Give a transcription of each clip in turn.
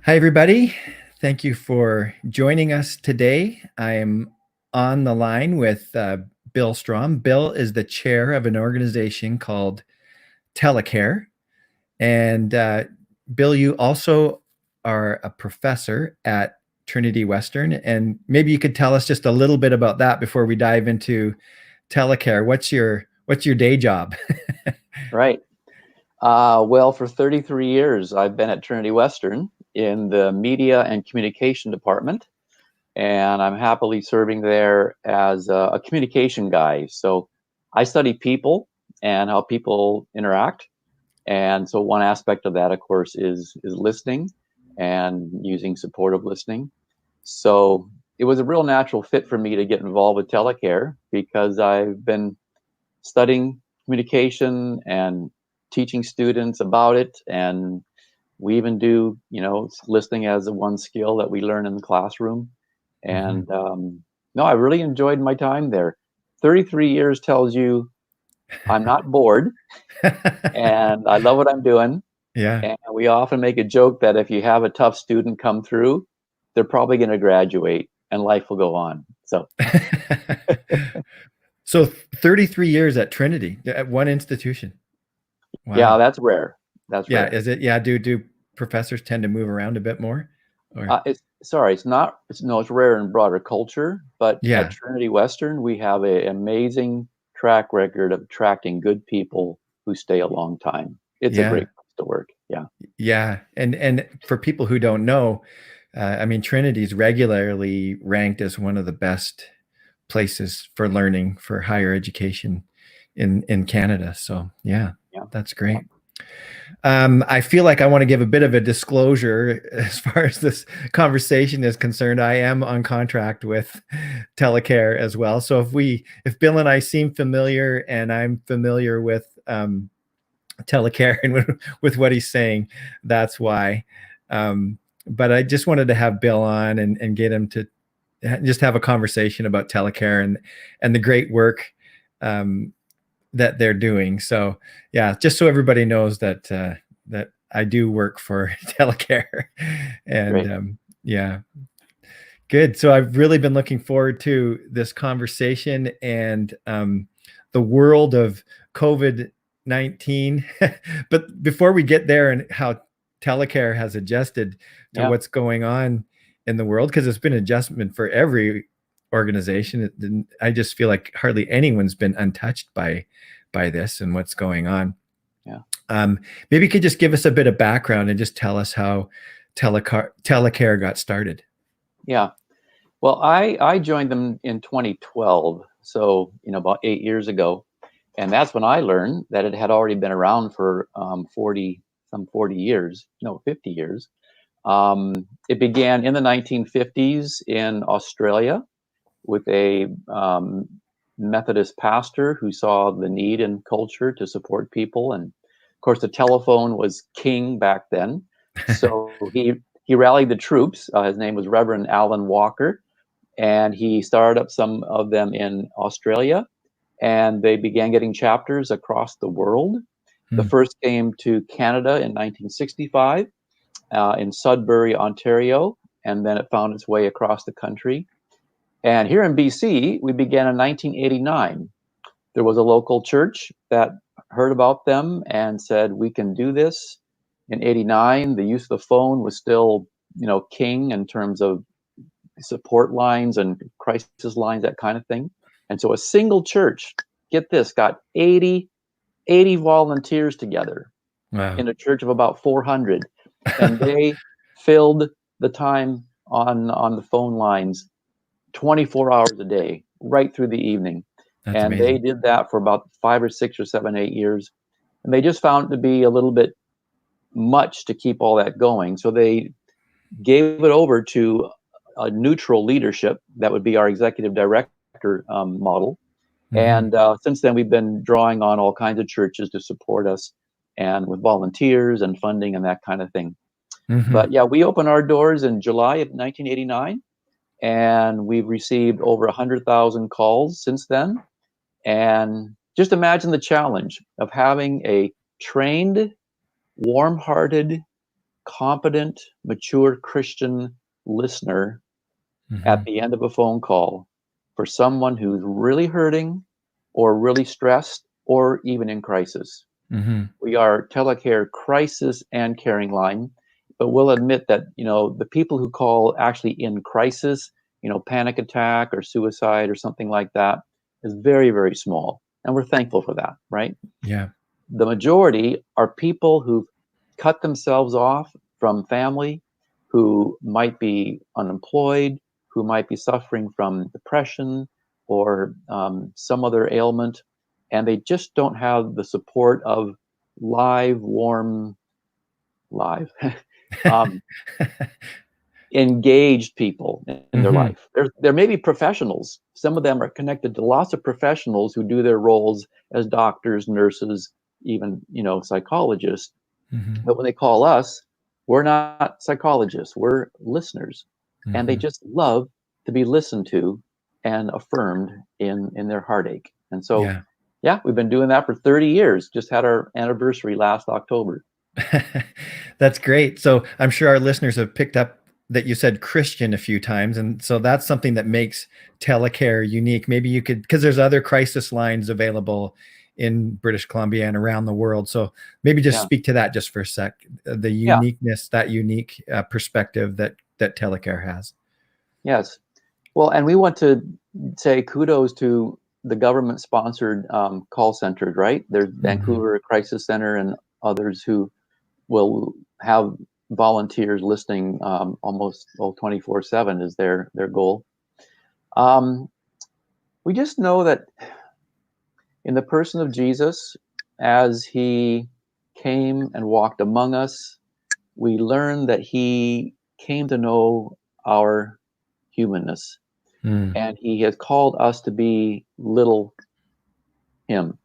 Hi, everybody. Thank you for joining us today. I am on the line with Bill Strom. Bill is the chair of an organization called Telecare. And Bill, you also are a professor at Trinity Western. And maybe you could tell us just a little bit about that before we dive into Telecare. What's your day job? Right. Well, for 33 years, I've been at Trinity Western in the media and communication department, and I'm happily serving there as a communication guy. So I study people and how people interact. And so one aspect of that, of course, is listening and using supportive listening. So it was a real natural fit for me to get involved with Telecare because I've been studying communication and teaching students about it. And we even do, listening as a one skill that we learn in the classroom. Mhm. And no, I really enjoyed my time there. 33 years tells you I'm not bored and I love what I'm doing. Yeah. And we often make a joke that if you have a tough student come through, they're probably going to graduate and life will go on. So, So 33 years at Trinity, at one institution. yeah, Wow. that's rare. That's Yeah, rare. is it? Yeah, do professors tend to move around a bit more? Or It's sorry, it's not. It's no, it's rare in broader culture, but at yeah, Trinity Western, we have an amazing track record of attracting good people who stay a long time. It's a yeah, great place to work. Yeah, yeah. And for people who don't know, I mean, Trinity's regularly ranked as one of the best places for learning for higher education in Canada. So yeah, yeah, that's yeah. great. I feel like I want to give a bit of a disclosure as far as this conversation is concerned. I am on contract with Telecare as well. So if Bill and I seem familiar and I'm familiar with Telecare and with what he's saying, that's why. But I just wanted to have Bill on and get him to just have a conversation about Telecare and the great work um, that they're doing. So yeah, just so everybody knows that I do work for Telecare, and Great. yeah, good. So I've really been looking forward to this conversation and the world of COVID-19. But before we get there and how Telecare has adjusted to Yeah, what's going on in the world, because it's been an adjustment for every organization. I just feel like hardly anyone's been untouched by this and what's going on. yeah, Um, Maybe you could just give us a bit of background and just tell us how Telecare got started. yeah. Well, I joined them in 2012, so about 8 years ago, and that's when I learned that it had already been around for 40 years, no, 50 years. It began in the 1950s in Australia with a Methodist pastor who saw the need in culture to support people. And of course, the telephone was king back then. So he rallied the troops. His name was Reverend Alan Walker, and he started up some of them in Australia. And they began getting chapters across the world. The Hmm. first came to Canada in 1965 in Sudbury, Ontario, and then it found its way across the country. And here in BC, we began in 1989. There was a local church that heard about them and said, we can do this. In 89, the use of the phone was still, king in terms of support lines and crisis lines, that kind of thing. And so a single church, get this, got 80 volunteers together Wow. in a church of about 400. And they filled the time on the phone lines 24 hours a day, right through the evening. That's And they amazing. did that for about 5 or 6 or 7, 8 years. And they just found it to be a little bit much to keep all that going. So they gave it over to a neutral leadership that would be our executive director model. Hmm. And since then, we've been drawing on all kinds of churches to support us and with volunteers and funding and that kind of thing. Hmm. But yeah, we opened our doors in July of 1989, and we've received over 100,000 calls since then. And just imagine the challenge of having a trained, warm-hearted, competent, mature Christian listener at Mhm. the end of a phone call for someone who's really hurting or really stressed or even in crisis. Mhm. We are Telecare crisis and caring line, but we'll admit that, the people who call actually in crisis, panic attack or suicide or something like that, is very, very small. And we're thankful for that, right? Yeah. The majority are people who've cut themselves off from family, who might be unemployed, who might be suffering from depression or some other ailment, and they just don't have the support of live, warm, live, um, engaged people in their Mhm. life. There may be professionals. Some of them are connected to lots of professionals who do their roles as doctors, nurses, even psychologists. Mhm. But when they call us, we're not psychologists. We're listeners, and they Mhm. just love to be listened to and affirmed in their heartache. And so, Yeah. yeah, we've been doing that for 30 years. Just had our anniversary last October. That's great. So I'm sure our listeners have picked up that you said Christian a few times. And so that's something that makes Telecare unique. Maybe you could, because there's other crisis lines available in British Columbia and around the world. So maybe just Yeah. speak to that just for a sec, the Yeah. uniqueness, that unique perspective that Telecare has. Yes. Well, and we want to say kudos to the government-sponsored call centers, right? There's Mhm. Vancouver Crisis Center and others who will have volunteers listening almost 24/7 is their goal. Um, we just know that in the person of Jesus, as he came and walked among us, we learn that he came to know our humanness, Mm. and he has called us to be little him,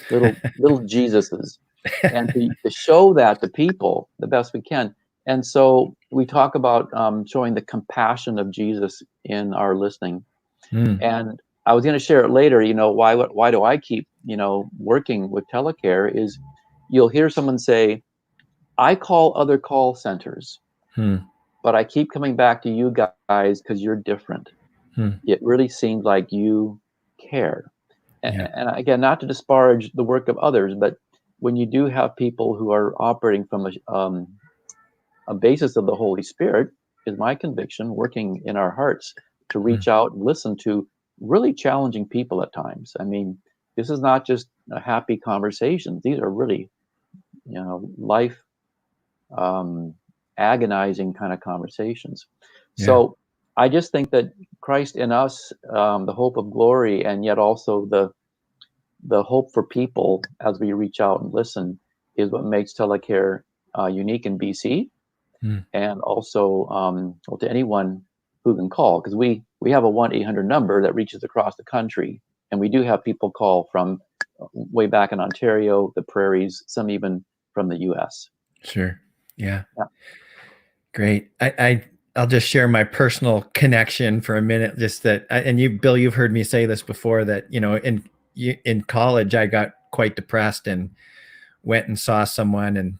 little Jesuses, and to show that to people the best we can. And so we talk about showing the compassion of Jesus in our listening. Mm. And I was going to share it later. Why do I keep working with Telecare? Is you'll hear someone say, "I call other call centers, Mm. but I keep coming back to you guys because you're different. Mm. It really seems like you care." Yeah. And again, not to disparage the work of others, but when you do have people who are operating from a basis of the Holy Spirit, is my conviction, working in our hearts to Mm. reach out and listen to really challenging people at times. I mean, this is not just a happy conversation. These are really, life um, agonizing kind of conversations. Yeah. So I just think that Christ in us, the hope of glory, and yet also the hope for people as we reach out and listen, is what makes Telecare unique in BC, Mm. and also well, to anyone who can call, because we have a 1-800 number that reaches across the country, and we do have people call from way back in Ontario, the prairies, some even from the US. Sure. Yeah. Yeah. Great. I'll just share my personal connection for a minute. Just that, and you, Bill, you've heard me say this before. That in college, I got quite depressed and went and saw someone, and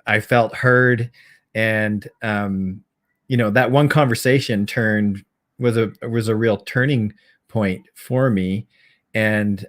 I felt heard, and that one conversation was a real turning point for me, and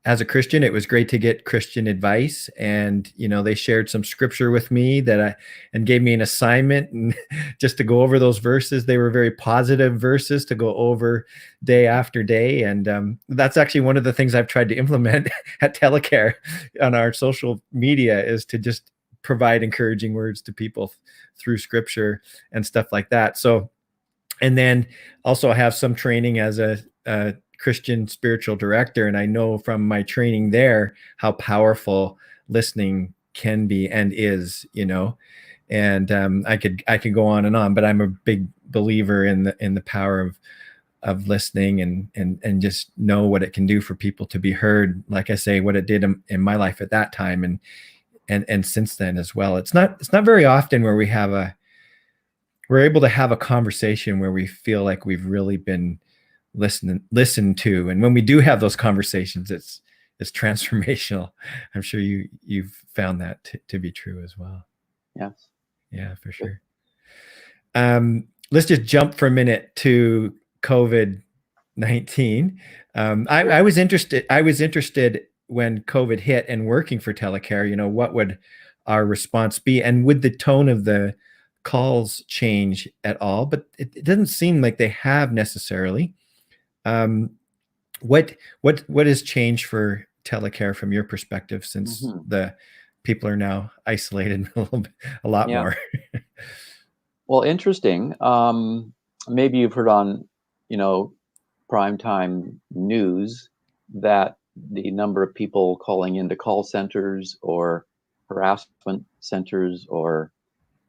as a Christian, it was great to get Christian advice. And, they shared some scripture with me and gave me an assignment and just to go over those verses. They were very positive verses to go over day after day. And that's actually one of the things I've tried to implement at Telecare on our social media, is to just provide encouraging words to people through scripture and stuff like that. So, and then also I have some training as a Christian spiritual director, and I know from my training there how powerful listening can be and is, and I could go on, but I'm a big believer in the power of listening, and just know what it can do for people to be heard. Like I say, what it did in my life at that time, and since then as well. It's not very often where we're able to have a conversation where we feel like we've really been listened to. And when we do have those conversations, it's is transformational. I'm sure you've found that to be true as well. Yes. Yeah, for Good. sure. Let's just jump for a minute to COVID-19. Sure. I was interested. I was interested when COVID hit and working for Telecare. You know, what would our response be, and would the tone of the calls change at all? But it doesn't seem like they have necessarily. Um, what has changed for Telecare from your perspective since Hmm. the people are now isolated a little bit, a lot Yeah. more? Well, interesting. Maybe you've heard on, you know, primetime news that the number of people calling into call centers or harassment centers or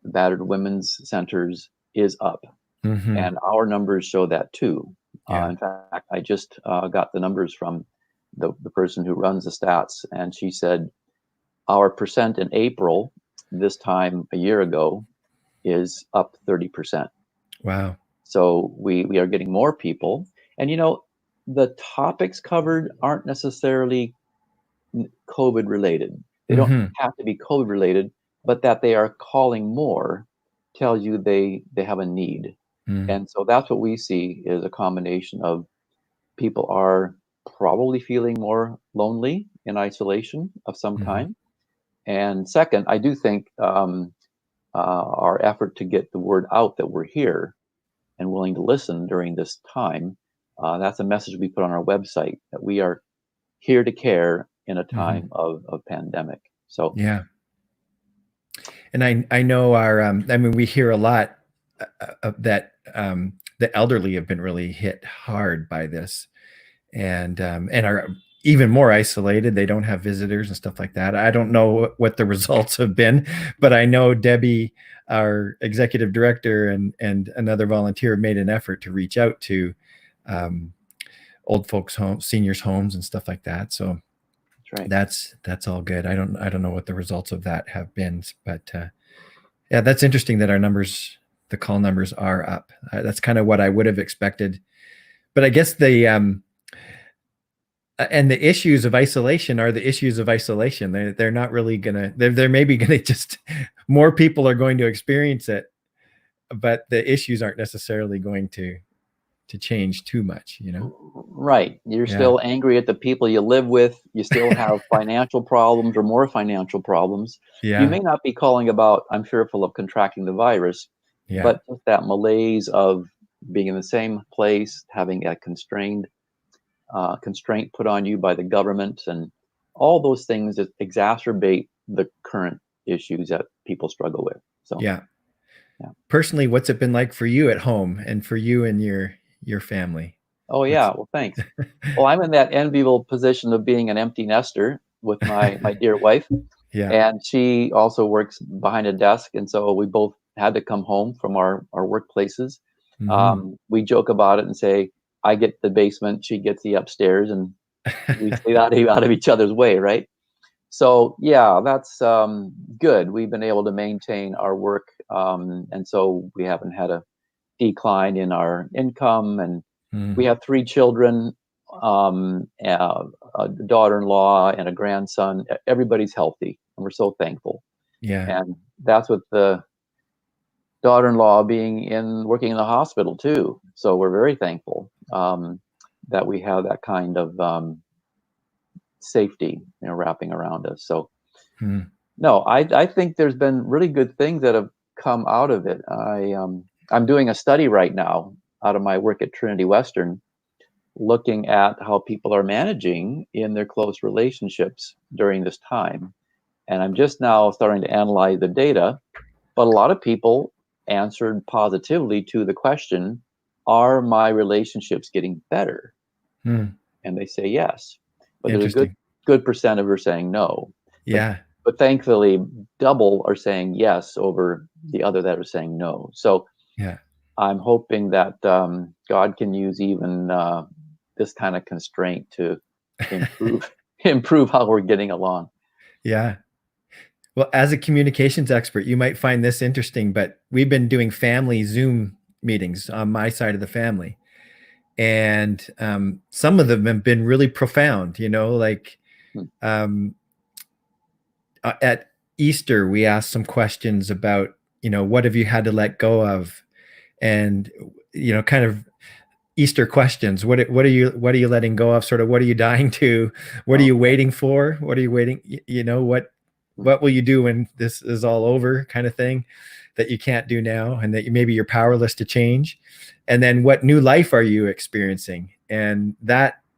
battered women's centers is up. Hmm. And our numbers show that too. Yeah. In fact, I just got the numbers from the person who runs the stats, and she said our percent in April, this time a year ago, is up 30%. Wow. So we are getting more people. And you know, the topics covered aren't necessarily COVID related. They don't Hmm. have to be COVID related, but that they are calling more tells you they have a need. Mm. And so that's what we see is a combination of people are probably feeling more lonely in isolation of some Hmm. kind. And second, I do think our effort to get the word out that we're here and willing to listen during this time, that's a message we put on our website that we are here to care in a Hmm. time of pandemic. So, Yeah. And I know our, I mean, we hear a lot that the elderly have been really hit hard by this, and are even more isolated. They don't have visitors and stuff like that. I don't know what the results have been, but I know Debbie, our executive director, and another volunteer made an effort to reach out to um, old folks' homes, seniors' homes, and stuff like that. So that's right. that's all good. I don't know what the results of that have been, but yeah, that's interesting that our numbers, the call numbers, are up. That's kind of what I would have expected. But I guess the and the issues of isolation are the issues of isolation. They're not really gonna. They're maybe gonna just more people are going to experience it, but the issues aren't necessarily going to change too much. You know? Right. You're Yeah. still angry at the people you live with. You still have financial problems or more financial problems. You Yeah. may not be calling about, I'm fearful of contracting the virus, Yeah. but just that malaise of being in the same place, having a constraint put on you by the government, and all those things that exacerbate the current issues that people struggle with. So, Yeah. yeah. Personally, what's it been like for you at home and for you and your family? Oh, What's yeah. Well, thanks. Well, I'm in that enviable position of being an empty nester with my dear wife, Yeah. and she also works behind a desk, and so we both had to come home from our workplaces. Hmm. We joke about it and say, "I get the basement, she gets the upstairs," and we stay out of each other's way, right? So yeah, that's good. We've been able to maintain our work, and so we haven't had a decline in our income. And we Mm. have three children, a daughter-in-law, and a grandson. Everybody's healthy, and we're so thankful. Yeah. And that's with the daughter-in-law being in working in the hospital too. So we're very thankful that we have that kind of safety, wrapping around us. So Mm. no, I think there's been really good things that have come out of it. I'm doing a study right now out of my work at Trinity Western, looking at how people are managing in their close relationships during this time. And I'm just now starting to analyze the data, but a lot of people answered positively to the question, are my relationships getting better? Mm. And they say yes. But there's a Interesting. good percent of her saying no. But Yeah. but thankfully double are saying yes over the other that are saying no. So Yeah. I'm hoping that God can use even this kind of constraint to improve improve how we're getting along. Yeah. Well, as a communications expert, you might find this interesting, but we've been doing family Zoom meetings on my side of the family. And some of them have been really profound, like Hmm. Um, at Easter, we asked some questions about, what have you had to let go of, and kind of Easter questions. What are you letting go of? Sort of, what are you dying to? What are you Okay. waiting for? What are you waiting? Hmm. What will you do when this is all over? Kind of thing that you can't do now, and that maybe you're powerless to change. And then, what new life are you experiencing? And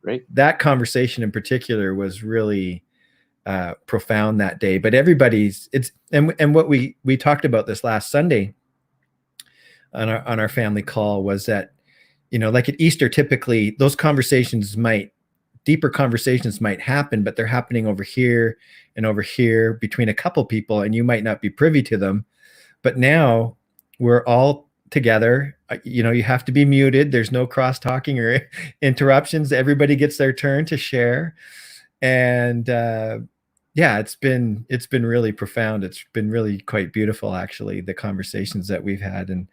Great. that conversation in particular was really profound that day. But everybody's it's and what we talked about this last Sunday on our family call was that, like at Easter, typically those deeper conversations might happen, but they're happening over here and over here between a couple people, and you might not be privy to them. But now we're all together. You have to be muted. There's no cross talking or interruptions. Everybody gets their turn to share. And yeah, it's been really profound. It's been really quite beautiful, actually, the conversations that we've had. And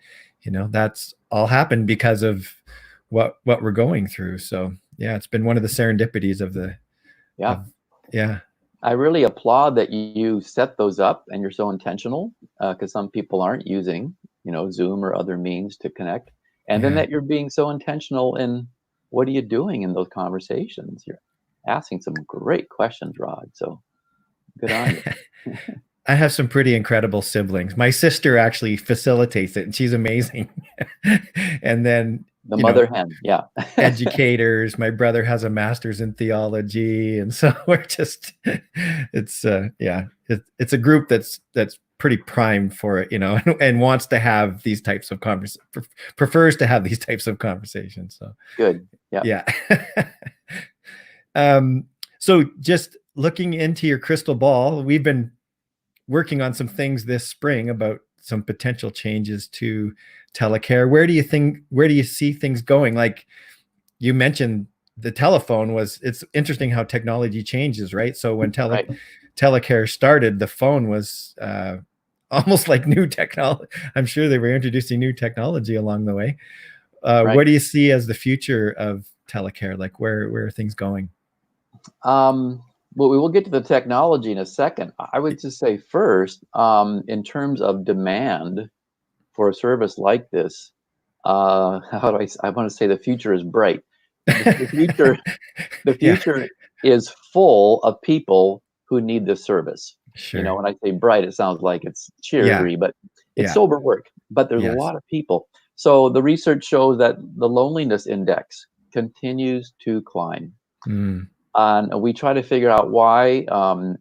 that's all happened because of what we're going through. So yeah, it's been one of the serendipities of the Yeah. of yeah. I really applaud that you set those up and you're so intentional, because some people aren't using, Zoom or other means to connect. And then Yeah. that you're being so intentional in what are you doing in those conversations? You're asking some great questions, Rod. So good on you. I have some pretty incredible siblings. My sister actually facilitates it, and she's amazing. And then, The mother hen. Yeah. educators. My brother has a master's in theology, and so we're just it's yeah, it's a group that's pretty primed for it, and wants to have these types of prefers to have these types of conversations. So Good. Yeah. yeah. um, so just looking into your crystal ball, we've been working on some things this spring about some potential changes to telecare. Where do you see things going? Like you mentioned, the telephone it's interesting how technology changes, right? So when Right. telecare started, the phone was almost like new technology. I'm sure they were introducing new technology along the way. Right. What do you see as the future of telecare? Like where are things going? Um, well, we will get to the technology in a second. I would just say first, in terms of demand for a service like this, how do I want to say the future is bright. The future, the Yeah, future is full of people who need this service. sure. When I say bright, it sounds like it's Yeah, cheery, but it's yeah, sober work. But there's a yes. lot of people. So the research shows that the loneliness index continues to climb. Mm, And we try to figure out why.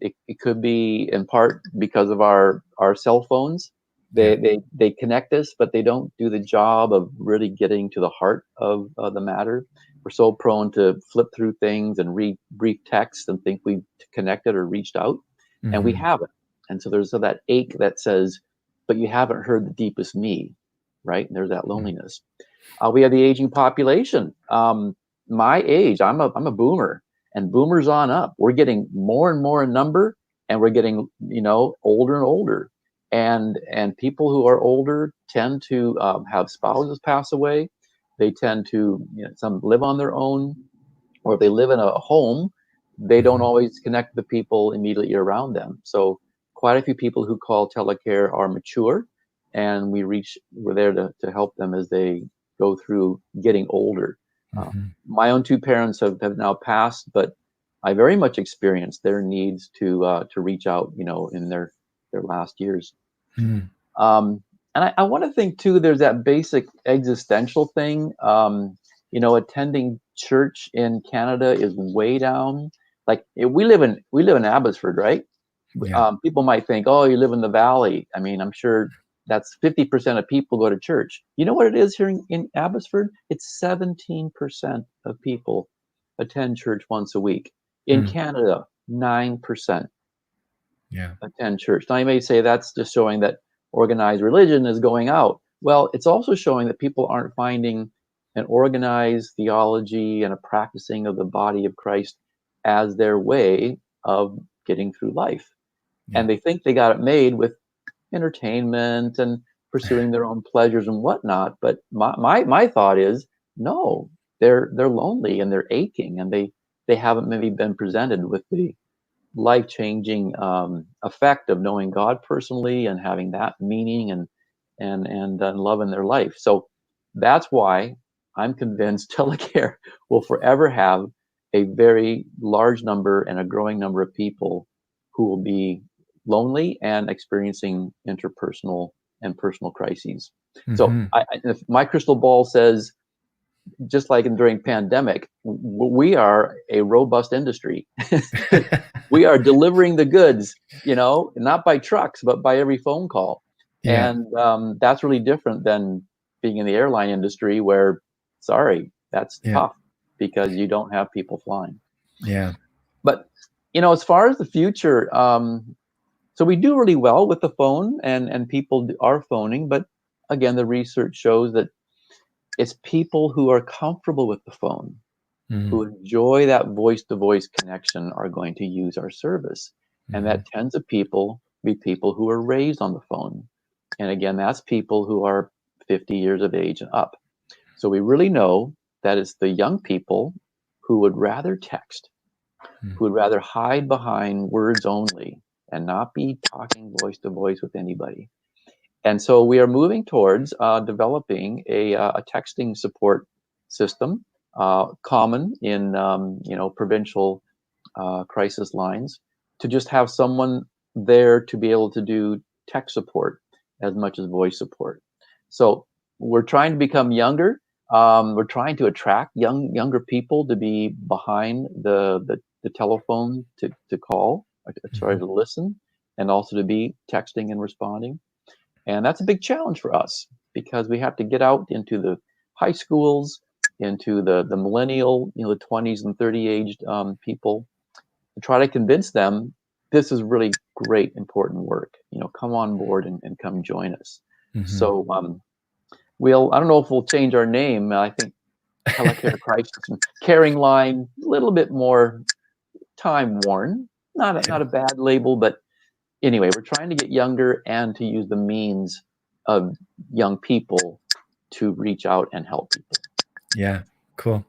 It could be in part because of our cell phones. yeah. They connect us, but they don't do the job of really getting to the heart of the matter. We're so prone to flip through things and read brief text and think we've connected or reached out, and we Hmm. haven't. And so there's that ache that says, "But you haven't heard the deepest me," right? And there's that loneliness. We have the aging population. My age, I'm a boomer, and boomers on up. We're getting more and more in number, and we're getting older and older. And people who are older tend to have spouses pass away. They tend to some live on their own, or if they live in a home, they don't Hmm. always connect the people immediately around them. So quite a few people who call telecare are mature, and we're there to help them as they go through getting older. Uh, Hmm. my own two parents have now passed, but I very much experienced their needs to reach out, in their last years. Mm. Um, and I want to think too, there's that basic existential thing. Attending church in Canada is way down. Like we live in Abbotsford, right? Yeah. People might think, oh, you live in the valley. I mean, I'm sure that's 50% of people go to church. You know what it is here in Abbotsford? It's 17% of people attend church once a week. In Mm. Canada, 9% Yeah. attend church. Now, you may say that's just showing that organized religion is going out. Well, it's also showing that people aren't finding an organized theology and a practicing of the body of Christ as their way of getting through life. Yeah. And they think they got it made with entertainment and pursuing their own pleasures and whatnot. But my thought is no, they're lonely and they're aching, and they haven't maybe been presented with life-changing effect of knowing God personally and having that meaning and love in their life. So that's why I'm convinced Telecare will forever have a very large number and a growing number of people who will be lonely and experiencing interpersonal and personal crises. So Hmm. if my crystal ball says, just like during pandemic, we are a robust industry. We are delivering the goods, not by trucks, but by every phone call. Yeah. And that's really different than being in the airline industry where, sorry, that's Yeah. tough because you don't have people flying. Yeah. But, as far as the future, so we do really well with the phone and people are phoning. But again, the research shows that it's people who are comfortable with the phone, Hmm. who enjoy that voice to voice connection, are going to use our service. And Hmm. that tends to be people who are raised on the phone. And again, that's people who are 50 years of age and up. So we really know that it's the young people who would rather text, who would rather hide behind words only and not be talking voice to voice with anybody. And so we are moving towards developing a texting support system, common in provincial crisis lines, to just have someone there to be able to do tech support as much as voice support. So we're trying to become younger. We're trying to attract younger people to be behind the telephone to call, or sorry, Hmm. to listen, and also to be texting and responding. And that's a big challenge for us because we have to get out into the high schools, into the millennial, the 20s and 30 aged people, to try to convince them this is really great, important work. Come on board and come join us. Hmm. So I don't know if we'll change our name. I think Telecare Crisis and Caring Line, a little bit more time worn. Not a bad label, but anyway, we're trying to get younger and to use the means of young people to reach out and help people. Yeah. Cool.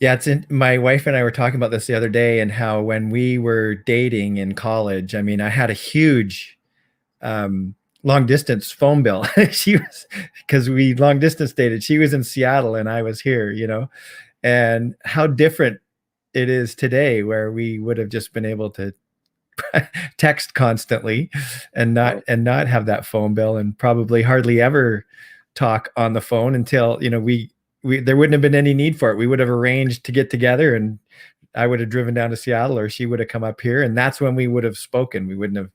Yeah, my wife and I were talking about this the other day, and how when we were dating in college, I mean, I had a huge um, long distance phone bill. She was, because we long distance dated. She was in Seattle and I was here, and how different it is today, where we would have just been able to text constantly and not Right. have that phone bill, and probably hardly ever talk on the phone until we there wouldn't have been any need for it. We would have arranged to get together, and I would have driven down to Seattle, or she would have come up here, and that's when we would have spoken. We wouldn't have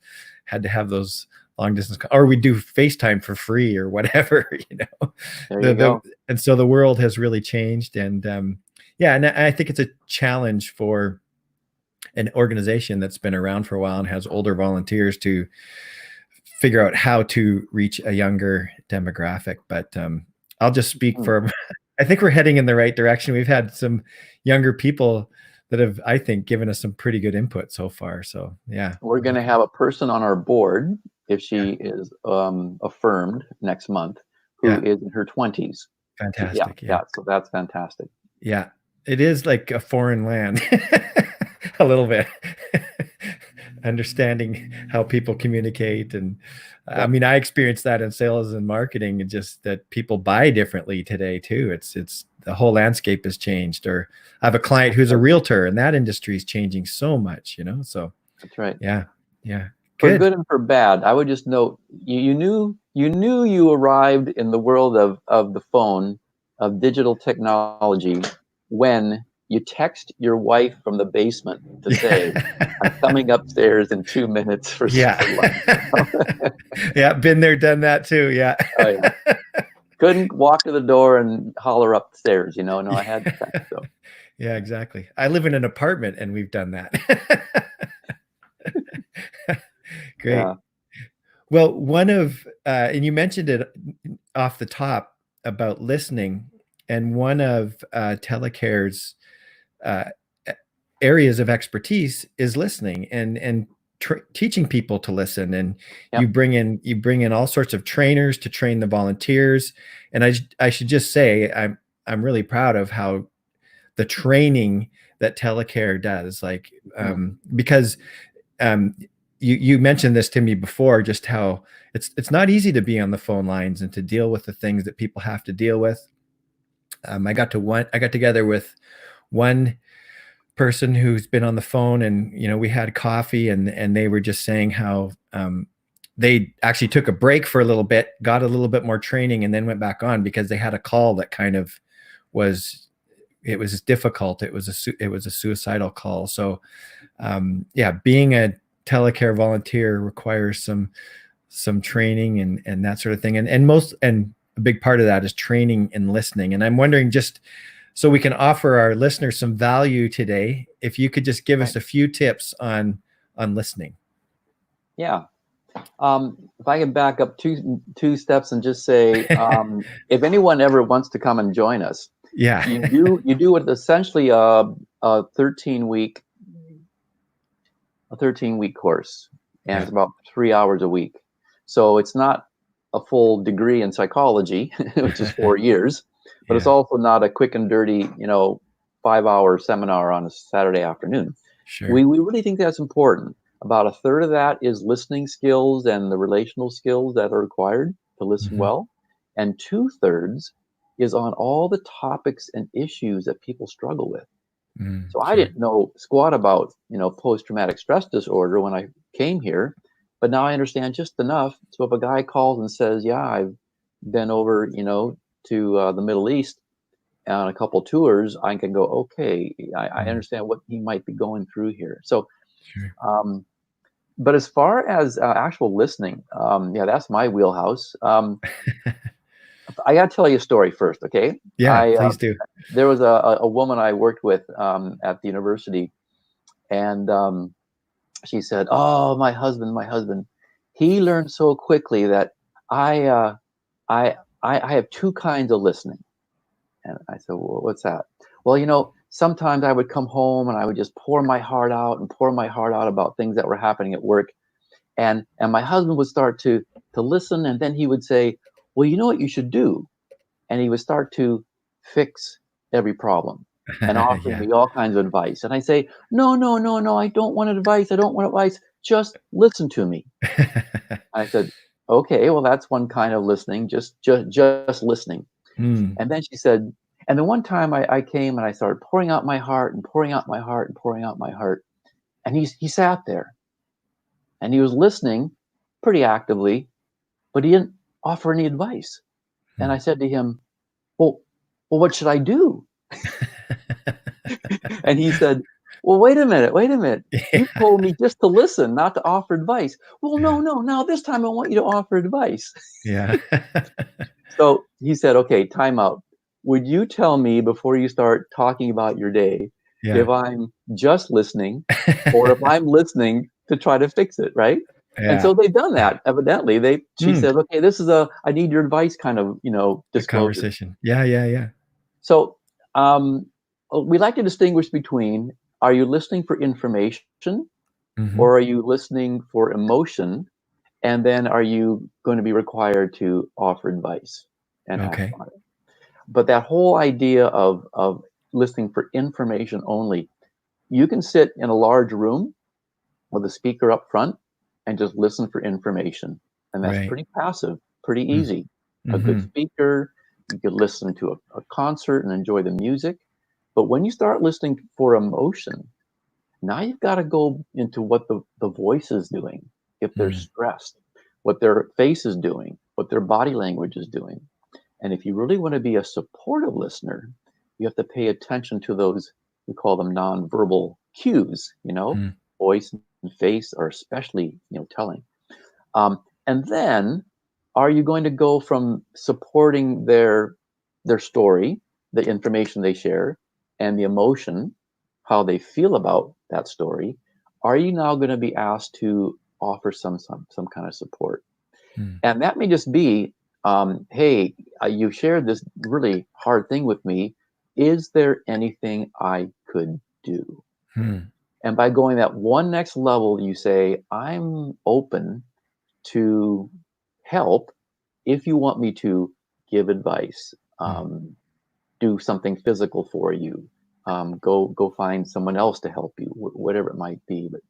had to have those long distance, or we do FaceTime for free or whatever. There you go. And so the world has really changed, and yeah, and I think it's a challenge for an organization that's been around for a while and has older volunteers to figure out how to reach a younger demographic. But I'll just speak Hmm. for, I think we're heading in the right direction. We've had some younger people that have, I think, given us some pretty good input so far. So yeah, We're going to have a person on our board, if she is affirmed next month, who yeah, is in her 20s. Yeah, fantastic. Yeah, yeah. So that's fantastic. yeah, it is like a foreign land, a little bit. Understanding how people communicate, and I Yep. mean, I experienced that in sales and marketing, and just that people buy differently today too. It's the whole landscape has changed. Or I have a client That's who's a right. realtor, and that industry is changing so much. So That's right. yeah, yeah, For good. good and for bad, I would just note you knew you arrived in the world of the phone, of digital technology, when you text your wife from the basement to say, "I'm coming upstairs in 2 minutes for Yeah. lunch." Yeah, been there, done that too. Yeah. Oh yeah, couldn't walk to the door and holler upstairs. No, I had to text. So Yeah, exactly. I live in an apartment and we've done that. Great. yeah, Well, and you mentioned it off the top about listening, and one of Telecare's uh, areas of expertise is listening, and teaching people to listen. And yep, you bring in all sorts of trainers to train the volunteers. And I should just say I'm really proud of how the training that Telecare does, like, Mm. because um, you mentioned this to me before, just how it's not easy to be on the phone lines and to deal with the things that people have to deal with. I got together with one person who's been on the phone, and we had coffee, and they were just saying how they actually took a break for a little bit, got a little bit more training, and then went back on because they had a call that kind of was it was difficult. It was a suicidal call. So yeah, being a telecare volunteer requires some training and that sort of thing, and a big part of that is training and listening. And I'm wondering, just so we can offer our listeners some value today, if you could just give us Right. a few tips on listening. Yeah. If I can back up two steps and just say, if anyone ever wants to come and join us, Yeah. you do it essentially a 13-week course, and Yeah. it's about 3 hours a week. So it's not a full degree in psychology, which is 4 years, but it's Yeah. also not a quick and dirty, 5-hour seminar on a Saturday afternoon. We Sure. we really think that's important. About a third of that is listening skills and the relational skills that are required to listen Hmm. well, and two-thirds is on all the topics and issues that people struggle with. So I Sure. didn't know squat about, post-traumatic stress disorder when I came here, but now I understand just enough. So if a guy calls and says, "Yeah, I've been over, to the Middle East on a couple tours," I can go, "Okay, I Mm, understand what he might be going through here." So, sure. um, but as far as actual listening, yeah, that's my wheelhouse. I got to tell you a story first, okay? Yeah, I please do. There was a woman I worked with at the university, and she said, "Oh, my husband, he learned so quickly that I, uh, I have two kinds of listening." And I said, "Well, what's that?" "Well, sometimes I would come home and I would just pour my heart out and pour my heart out about things that were happening at work, and my husband would start to listen, and then he would say, 'Well, you know what you should do?' And he would start to fix every problem and offering Yeah. me all kinds of advice. And I say, 'No, no, no, no, I don't want advice. I don't want advice. Just listen to me.'" I said, "Okay, well, that's one kind of listening, just listening." Mm. And then she said, and then one time I came and I started pouring out my heart and pouring out my heart and pouring out my heart. And he sat there and he was listening pretty actively, but he didn't offer any advice. And I Mm. said to him, "Well, what should I do?" And he said, "Well, wait a minute, wait a minute. You Yeah. told me just to listen, not to offer advice." "Well, no, Yeah. no, now this time I want you to offer advice." Yeah. So he said, "Okay, time out. Would you tell me before you start talking about your day if Yeah. I'm just listening or if I'm listening to try to fix it, right?" And Yeah. so they've done that. Evidently, she Mm. said, "Okay, this is a I need your advice kind of, A disclosure." conversation. Yeah, yeah, yeah. So, um, we like to distinguish between, are you listening for information Mhm. or are you listening for emotion? And then are you going to be required to offer advice and act Okay. on it? But that whole idea of listening for information only, you can sit in a large room with a speaker up front and just listen for information. And that's Right. pretty passive, pretty Mm. easy. A good Mhm. speaker, you could listen to a concert and enjoy the music. But when you start listening for emotion, now you've got to go into what the voice is doing, if they're Mm. stressed, what their face is doing, what their body language is doing. And if you really want to be a supportive listener, you have to pay attention to those, we call them nonverbal cues, Mm. voice and face are especially, telling. And then are you going to go from supporting their story, the information they share, and the emotion, how they feel about that story? Are you now going to be asked to offer some kind of support? Mm. And that may just be, "Hey, you shared this really hard thing with me. Is there anything I could do?" Mm. And by going that one next level, you say, "I'm open to help if you want me to give advice, Mm. do something physical for you, Go find someone else to help you, whatever it might be. But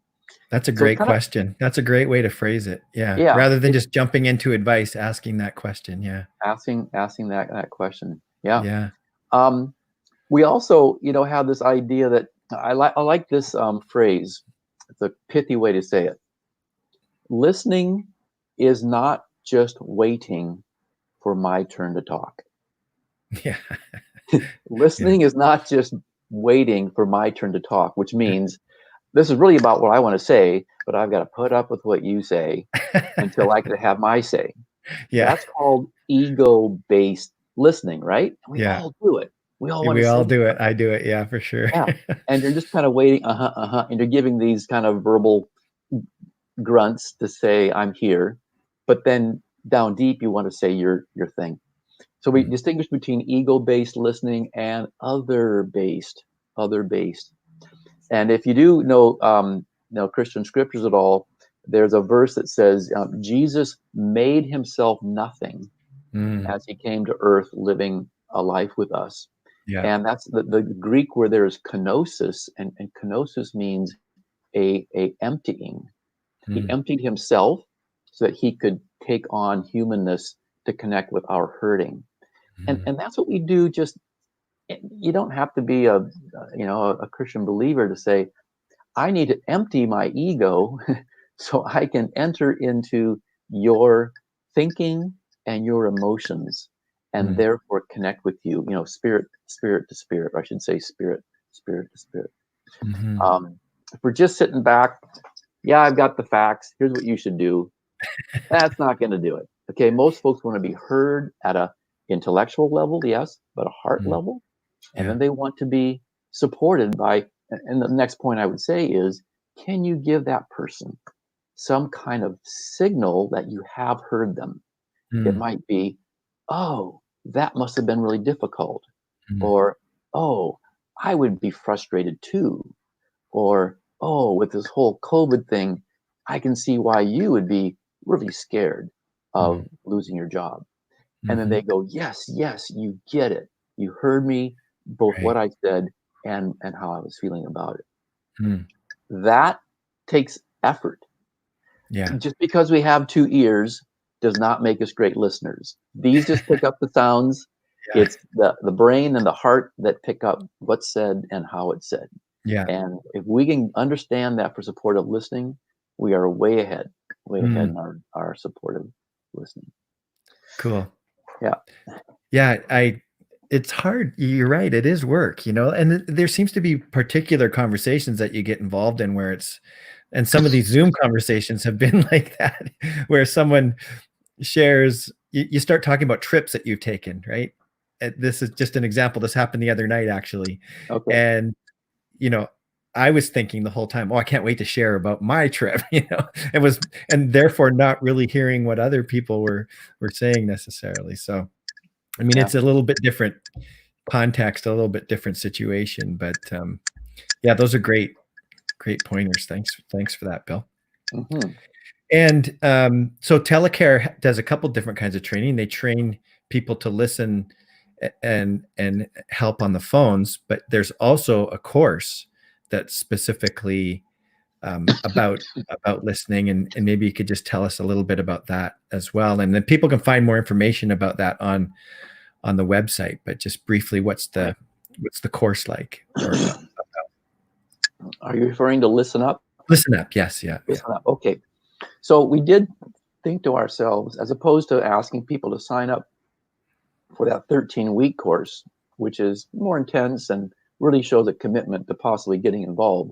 That's a so it's great kind of, question. That's a great way to phrase it. Yeah. yeah, Rather than it's just jumping into advice, asking that question. Yeah. asking that question. Yeah. Yeah. Um, we also, have this idea that I like this phrase. It's a pithy way to say it. Listening is not just waiting for my turn to talk. Yeah. Yeah. Listening is not just waiting for my turn to talk, which means this is really about what I want to say, but I've got to put up with what you say until I can have my say. Yeah. That's called ego-based listening, right? We Yeah. all do it. We all want to We all say do it. stuff. I do it. Yeah, for sure. Yeah. And you're just kind of waiting, and you're giving these kind of verbal grunts to say, I'm here. But then down deep, you want to say your thing. So we Mm. distinguish between ego-based listening and other-based. And if you do know Christian scriptures at all, there's a verse that says Jesus made himself nothing Mm. as he came to earth living a life with us. Yeah. And that's the Greek where there's kenosis, and kenosis means a emptying. He Mm. emptied himself so that he could take on humanness to connect with our hurting. And Mm. and that's what we do. Just you don't have to be a Christian believer to say, I need to empty my ego so I can enter into your thinking and your emotions and Mm. therefore connect with you, spirit to spirit, or I should say spirit to spirit. Mhm. If we're just sitting back, yeah, I've got the facts. Here's what you should do. That's not going to do it. Okay. Most folks want to be heard at a intellectual level, yes, but a heart Mm. level. And Yeah. then they want to be supported by, and the next point I would say is, can you give that person some kind of signal that you have heard them? It Mm. might be, oh, that must have been really difficult. Mm. Or, oh, I would be frustrated too. Or, oh, with this whole COVID thing, I can see why you would be really scared Mm. of losing your job. And then they Mhm. go, yes, yes, you get it. You heard me, both what Right. I said and how I was feeling about it. Mm. That takes effort. Yeah. Just because we have two ears does not make us great listeners. These just pick up the sounds. Yeah. It's the brain and the heart that pick up what's said and how it's said. Yeah. And if we can understand that for supportive listening, we are way ahead Mm. in our supportive listening. Cool. Yeah. Yeah, it's hard. You're right. It is work, and there seems to be particular conversations that you get involved in where and some of these Zoom conversations have been like that, where someone shares, you start talking about trips that you've taken, right? This is just an example. This happened the other night, actually. Okay. And, you know, I was thinking the whole time, oh, I can't wait to share about my trip, it was, and therefore not really hearing what other people were saying necessarily. So, I mean, Yeah. it's a little bit different context, a little bit different situation, but yeah, those are great pointers. Thanks for that, Bill. Hmm. And so Telecare does a couple different kinds of training. They train people to listen and help on the phones, but there's also a course that's specifically about listening, and maybe you could just tell us a little bit about that as well. And then people can find more information about that on the website. But just briefly, Right. what's the course like? Or Are you referring to listen up? listen up? Yes, yeah, yeah. Listen up. Okay. So we did think to ourselves, as opposed to asking people to sign up for that 13-week course, which is more intense and really shows a commitment to possibly getting involved.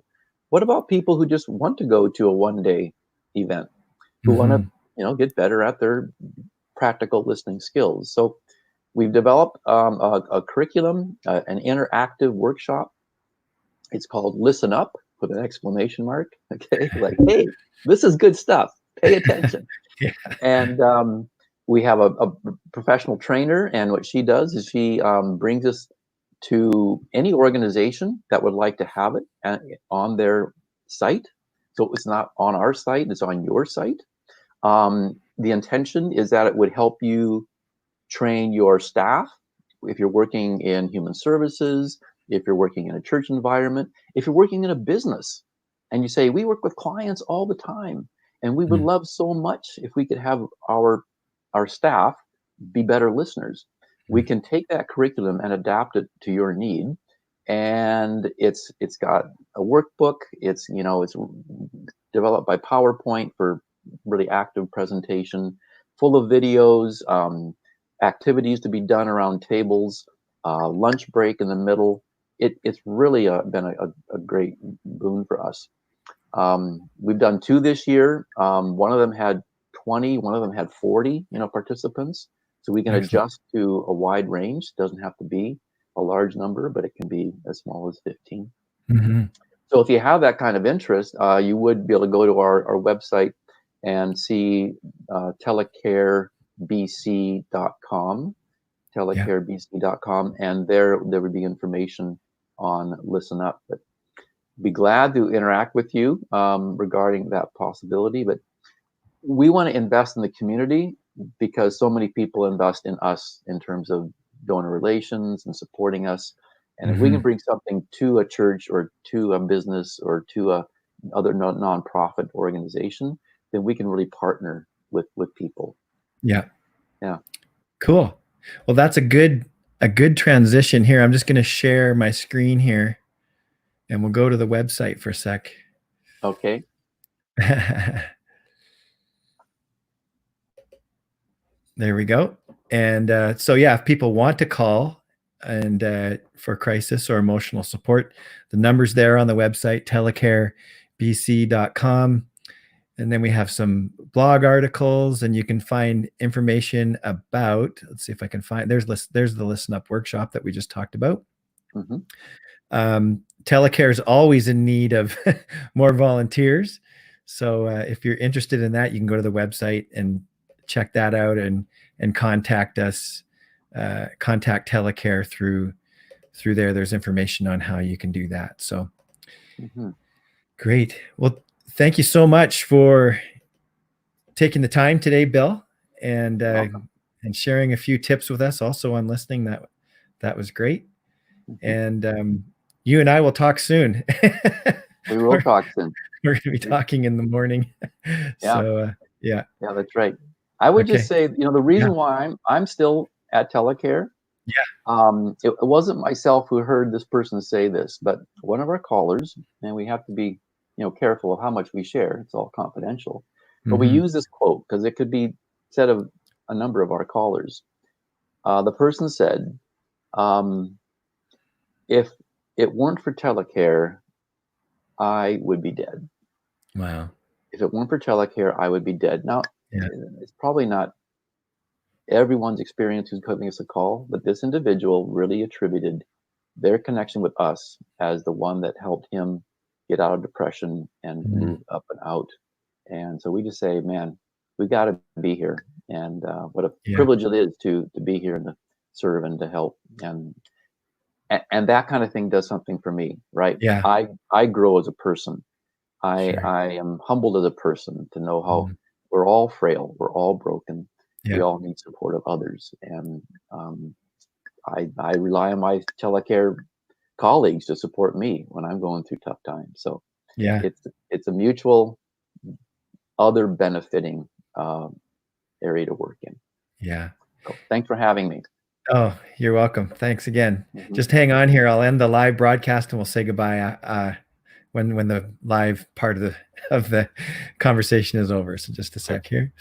What about people who just want to go to a one-day event, who want to, Hmm. get better at their practical listening skills? So we've developed a curriculum, an interactive workshop. It's called Listen Up with an exclamation mark. Okay, like, hey, this is good stuff. Pay attention. Yeah. And we have a professional trainer, and what she does is she brings us to any organization that would like to have it on their site. So it's not on our site; it's on your site. The intention is that it would help you train your staff if you're working in human services, if you're working in a church environment, if you're working in a business and you say, we work with clients all the time and we would Mm. love so much if we could have our staff be better listeners. We Mm. can take that curriculum and adapt it to your need. And it's got a workbook. It's it's developed by PowerPoint for really active presentation, full of videos, activities to be done around tables, lunch break in the middle. It's really been a great boon for us. We've done two this year. One of them had 20, one of them had 40, participants. So we can Excellent. adjust to a wide range. It doesn't have to be a large number, but it can be as small as 15. Mhm. So if you have that kind of interest, you would be able to go to our website and see telecarebc.com, Yeah. telecarebc.com, and there would be information on Listen Up. But be glad to interact with you regarding that possibility. But we want to invest in the community because so many people invest in us in terms of donor relations and supporting us. And if we can Mhm. bring something to a church or to a business or to a other nonprofit organization, then we can really partner with people. Yeah. Yeah. Cool. Well, that's a good transition here. I'm just going to share my screen here and we'll go to the website for a sec. Okay. There we go. And so, yeah, if people want to call and for crisis or emotional support, the number's there on the website, telecarebc.com. And then we have some blog articles, and you can find information about, let's see if I can find, there's the Listen Up workshop that we just talked about. Mm-hmm. Telecare is always in need of more volunteers. So if you're interested in that, you can go to the website and check that out and contact us, contact Telecare through there. There's information on how you can do that. So Mm-hmm. great. Well, thank you so much for taking the time today, Bill, and Welcome. sharing a few tips with us also on listening. That was great. Mm-hmm. And you and I will talk soon. We will we're, talk soon. we're going to be talking in the morning. Yeah. So yeah. Yeah, that's right. I would just Okay. say, the Yeah. reason why I'm still at Telecare, Yeah. it wasn't myself who heard this person say this, but one of our callers, and we have to be, careful of how much we share. It's all confidential. But we Mm-hmm. use this quote because it could be said of a number of our callers. The person said, if it weren't for Telecare, I would be dead. Wow. If it weren't for Telecare, I would be dead. Now, Yeah. it's probably not everyone's experience who's giving us a call, but this individual really attributed their connection with us as the one that helped him get out of depression and Mm-hmm. move up and out. And so we just say, man, we got to be here, and what a Yeah. privilege it is to be here and to serve and to help, and that kind of thing does something for me, right? Yeah. I grow as a person. Sure. I am humbled as a person to know how Mhm. we're all frail, we're all broken, we Yeah. all need support of others, and I rely on my Telecare colleagues to support me when I'm going through tough times. So Yeah. it's a mutual, other benefiting uh, area to work in. Yeah. So thanks for having me. Oh, you're welcome. Thanks again. Mhm. Just hang on here. I'll end the live broadcast and we'll say goodbye when the live part of the conversation is over. So just a Okay. sec here.